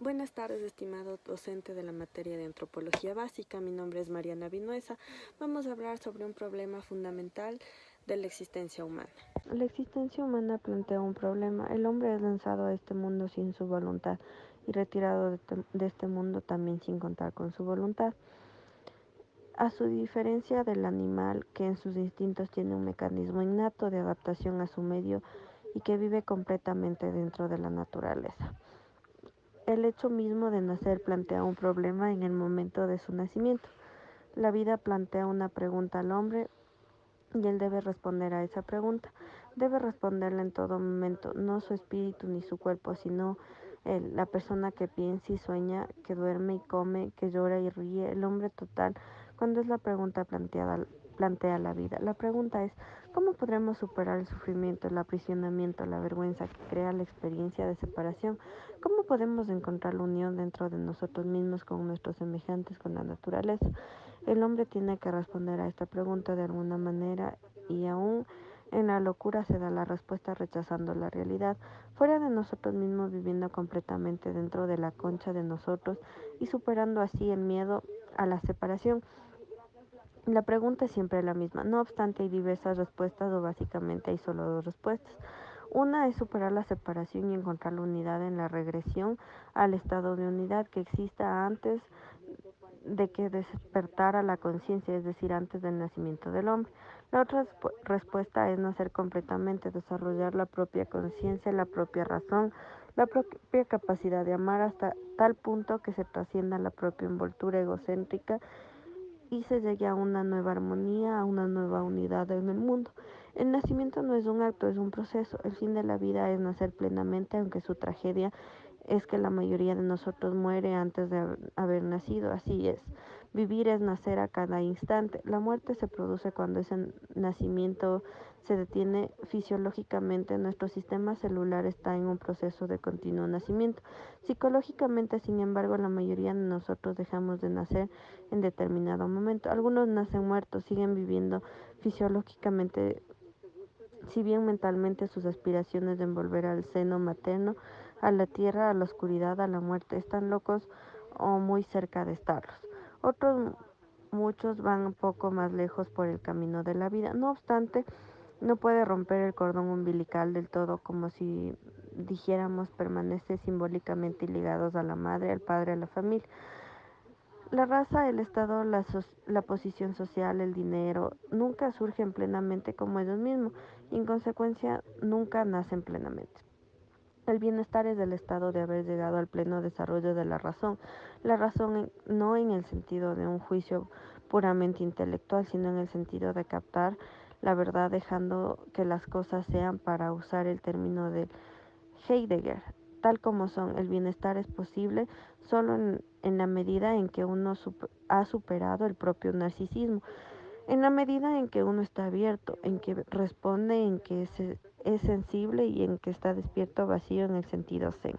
Buenas tardes, estimado docente de la materia de antropología básica. Mi nombre es Mariana Vinuesa. Vamos a hablar sobre un problema fundamental de la existencia humana. La existencia humana plantea un problema. El hombre es lanzado a este mundo sin su voluntad y retirado de este mundo también sin contar con su voluntad. A su diferencia del animal, que en sus instintos tiene un mecanismo innato de adaptación a su medio y que vive completamente dentro de la naturaleza. El hecho mismo de nacer plantea un problema en el momento de su nacimiento. La vida plantea una pregunta al hombre y él debe responder a esa pregunta. Debe responderla en todo momento, no su espíritu ni su cuerpo, sino él, la persona que piensa y sueña, que duerme y come, que llora y ríe, el hombre total, cuando es la pregunta plantea la vida. La pregunta es, ¿cómo podremos superar el sufrimiento, el aprisionamiento, la vergüenza que crea la experiencia de separación? ¿Cómo podemos encontrar la unión dentro de nosotros mismos con nuestros semejantes, con la naturaleza? El hombre tiene que responder a esta pregunta de alguna manera y aún en la locura se da la respuesta rechazando la realidad, fuera de nosotros mismos, viviendo completamente dentro de la concha de nosotros y superando así el miedo a la separación. La pregunta es siempre la misma, no obstante hay diversas respuestas o básicamente hay solo dos respuestas. Una es superar la separación y encontrar la unidad en la regresión al estado de unidad que exista antes de que despertara la conciencia, es decir, antes del nacimiento del hombre. La otra respuesta es nacer completamente, desarrollar la propia conciencia, la propia razón, la propia capacidad de amar hasta tal punto que se trascienda la propia envoltura egocéntrica y se llegue a una nueva armonía, a una nueva unidad en el mundo. El nacimiento no es un acto, es un proceso. El fin de la vida es nacer plenamente, aunque su tragedia es que la mayoría de nosotros muere antes de haber nacido. Así es. Vivir es nacer a cada instante. La muerte se produce cuando ese nacimiento se detiene fisiológicamente. Nuestro sistema celular está en un proceso de continuo nacimiento. Psicológicamente, sin embargo, la mayoría de nosotros dejamos de nacer en determinado momento. Algunos nacen muertos, siguen viviendo fisiológicamente, si bien mentalmente sus aspiraciones de envolver al seno materno, a la tierra, a la oscuridad, a la muerte, están locos o muy cerca de estarlos. Otros muchos van un poco más lejos por el camino de la vida. No obstante, no puede romper el cordón umbilical del todo, como si dijéramos, permanece simbólicamente ligados a la madre, al padre, a la familia. La raza, el estado, la posición social, el dinero, nunca surgen plenamente como ellos mismos y en consecuencia nunca nacen plenamente. El bienestar es el estado de haber llegado al pleno desarrollo de la razón. La razón no en el sentido de un juicio puramente intelectual, sino en el sentido de captar la verdad dejando que las cosas sean, para usar el término de Heidegger, tal como son. El bienestar es posible solo en la medida en que uno ha superado el propio narcisismo, en la medida en que uno está abierto, en que responde, en que es sensible y en que está despierto vacío en el sentido zen.